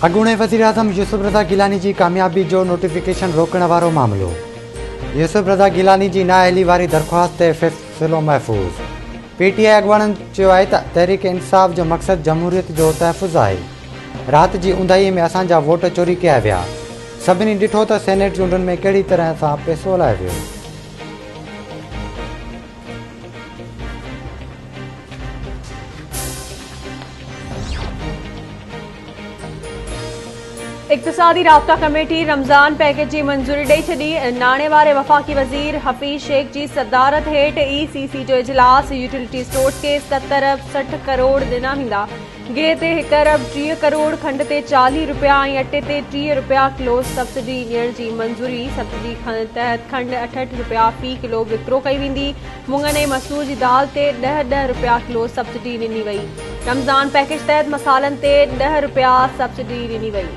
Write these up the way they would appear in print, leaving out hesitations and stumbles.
अॻूणे वज़ीर-ए-आज़म यूसुफ रज़ा गिलानी जी कामयाबी जो नोटिफिकेशन रोकण वारो मामलो। यूसुफ रज़ा गिलानी जी नाअहली वारी दरख़्वास्त ते फ़ैसिलो महफ़ूज़। PTI अॻवाननि चयो आहे त तहरीक इंसाफ़ जो मक़सदु जमहूरियत जो तहफ़ुज़ आहे। राति जी ऊंदाहीअ में असांजा वोट चोरी कया विया। सभिनी ॾिठो त सेनेट चूंडुनि में कहिड़ी तरह सां पैसो हलायो वियो। इक़्तिसादी राब्ता कमेटी रमज़ान पैकेज की मंजूरी ॾेई छॾी। नाणे वारे वफ़ाक़ी वज़ीर हफ़ीज़ शेख जी सदारत हेठि ECC जो इजलास। यूटिलिटी स्टोर्स खे 70 अरब 60 करोड़ ॾिना वेंदा। गिह ते 1 अरब 30 करोड़, खंड ते 40 रुपया ऐं अटे ते 30 रुपया किलो सब्सिडी ॾियण जी मंजूरी। सब्सिडी तहत खंड 68 रुपया फ़ी किलो विकिरो कई वेंदी। मुङनि ऐं मसूर जी दाल ते 10 रुपया किलो सब्सिडी ॾिनी वई। रमज़ान पैकेज तहत मसालनि ते 10 रुपया सब्सिडी ॾिनी वई।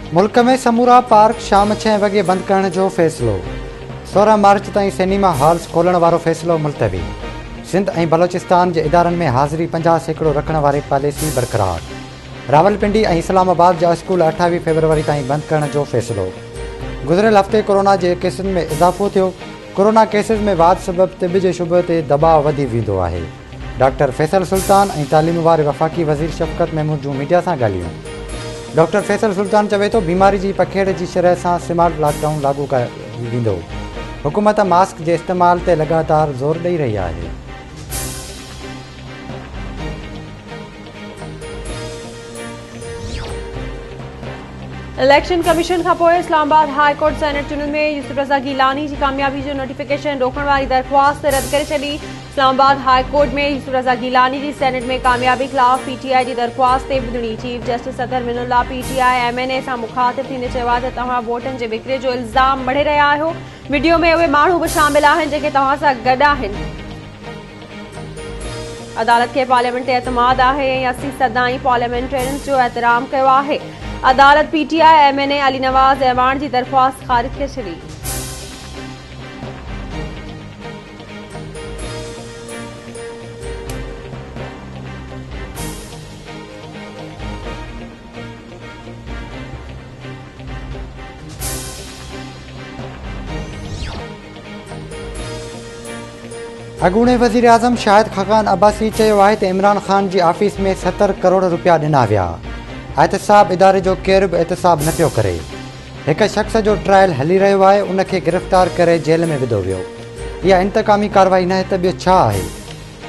मुल्क में समूरा पार्क शाम 6 वॻे बंदि करण जो फ़ैसिलो। 16 मार्च ताईं सिनेमा हॉल्स खोलण वारो फ़ैसिलो मुलतवी। सिंध ऐं बलोचिस्तान जे इदारनि में हाज़िरी 50% रखण वारी पॉलिसी बरक़रार। रावलपिंडी ऐं इस्लामाबाद जा स्कूल 28 फरवरी ताईं बंदि करण जो फ़ैसिलो। गुज़िरियल हफ़्ते कोरोना जे केसनि में इज़ाफ़ो थियो। कोरोना केसिस में वाध सबबि तिब जे शुबे ते दबाव वधी वेंदो आहे। डॉक्टर फैसल सुल्तान ऐं तालीम वारे वफ़ाक़ी वज़ीर शफ़क़त महमूद जूं मीडिया सां ॻाल्हियूं। डॉक्टर फैसल सुल्तान चवे थो बीमारी जी पखेड़ जी शरह सां स्मार्ट लॉकडाउन लागू कयो वेंदो। हुकूमत मास्क जे इस्तेमाल ते लगातार ज़ोर ॾेई रही आहे। इलेक्शन कमीशन खां पोइ इस्लामाबाद हाई कोर्ट सेनेट चूंडुनि में यूसुफ रज़ा गिलानी जी कामयाबी जो नोटिफिकेशन रोकण वारी दरख़्वास्त रद्द करे छॾी। इस्लामाबाद हाई कोर्ट में यूसुफ रज़ा गिलानी जी सेनेट में कामयाबी ख़िलाफ़ PTI जी दरख़्वास्त ते ॿुधणी। चीफ जस्टिस सदर मिनुल्ला PTI MNA सां मुख़ातिब थींदे चयो आहे त तव्हां वोटनि जे विकिरे जो इल्ज़ाम मढ़े रहिया आहियो। वीडियो में उहे माण्हू बि शामिल आहिनि जेके तव्हां सां गॾु आहिनि। अदालत खे पार्लियामेंट ते एतमाद आहे ऐं 80 सदाई पार्लियामेंटेरियंस जो एहतराम कयो आहे। अदालत PTI MNA अली नवाज़ ऐवान जी दरख़्वास्त ख़ारिज करे छॾी। अॻूणे वज़ीर-ए-आज़म शाहिद ख़ाक़ान अब्बासी चयो आहे त इमरान ख़ान जी ऑफिस में 70 करोड़ रुपया ॾिना विया। एहतसाब इदारे जो केरु बि एहतसाब न पियो करे। हिक शख़्स जो ट्रायल हली रहियो आहे, उनखे गिरफ़्तार करे जेल में विधो वियो। इहा इंतकामी कार्रवाई न आहे त ॿियो छा आहे।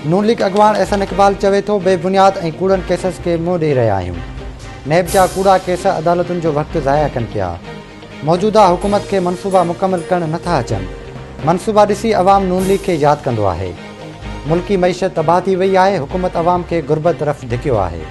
नून लीग अॻवान एहसन इक़बाल चवे थो बेबुनियाद ऐं कूड़नि केसस खे मुंहुं ॾेई रहिया आहियूं। नैब जा कूड़ा केस अदालतुनि जो वक़्तु ज़ाया कनि पिया। मौजूदा हुकूमत खे मनसूबा मुकमल करणु नथा अचनि। मनसूबा ॾिसी अवाम नून लीग खे यादि कंदो आहे। मुल्की मईशत तबाह थी वई आहे। हुकूमत अवाम खे गुरबत तरफ़ धिकियो आहे।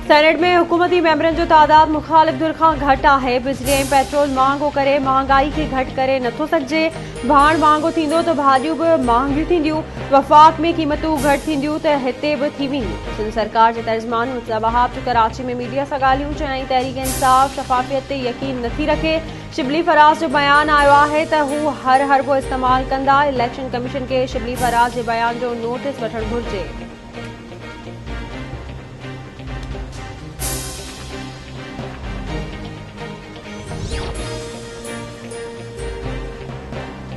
सेनेट में हुकूमती मेंबरनि जो तादाद मुख़ालिफ़ धुर खां घटि आहे। बिजली ऐं पेट्रोल महांगो करे महांगाई खे घटि करे नथो सघिजे। भाण महांगो थींदो त भाॼियूं बि महांगियूं थींदियूं। वफ़ाक़ में क़ीमतूं घटि थींदियूं त हिते बि थी वेंदियूं। सिंध सरकार जे तर्जुमान मुर्तज़ा वहाब कराची में मीडिया सां ॻाल्हियूं। चयाईं तहरीक इंसाफ़ शफ़ाफ़ियत ते यकीन नथी रखे। शिबली फराज़ जो बयान आयो आहे त हू हर हरबो इस्तेमालु कंदा। इलेक्शन कमीशन खे शिबली फराज़ जे बयान जो नोटिस वठणु घुरिजे।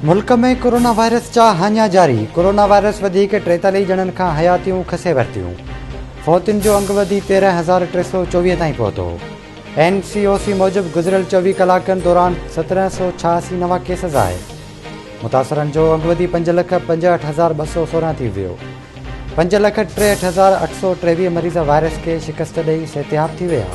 मुल्क में कोरोना वायरस जा हाञा जारी। कोरोना वायरस वधी 43 ॼणनि खां हयातियूं खसे वरितियूं। फौतियुनि जो अंग वधी 13,324 ताईं पहुतो। NCOC मूजिबि गुज़िरियल 24 कलाकनि दौरान 1786 नवां केसिस आहे। मुतासिरनि जो अंग वधी 5,65,216 थी वियो। 5,63,823 मरीज़ वायरस खे शिकस्त ॾेई सिहतयाब थी विया।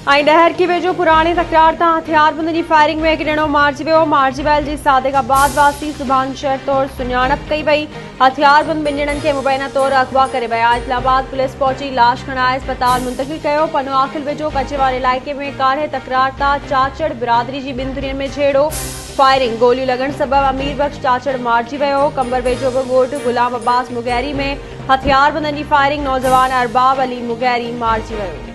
ऐं डहर की वेझो पुराणे तकरार तां हथियारबंद जी फायरिंग में हिकु ॼणो मारिजी वियो। मार्जिबैल जी सादिकाबाद वासी सुभान शहर तौरु सुञाणप कई वई। हथियारबंद ॿिनि ॼणनि खे मुबैना तौरु अगवा करे विया। इस्लामाबाद पुलिस पहुची लाश खणाए अस्पताल मुंतक़िल कयो। पनो आखिल वेझो कचेवार इलाइक़े में कारे तकरार तां चाचड़ बिरादरी जी ॿिनि धुरियुनि में छेड़ो। फायरिंग गोलियूं लॻण सबबि अमीर बख़्श चाचड़ मारिजी वियो। कंबर वेझो बि ॻोठ गुलाम अब्बास मुगैरी में हथियारबंदनि जी फायरिंग नौजवान अरबाब अली मुगैरी मारिजी वियो।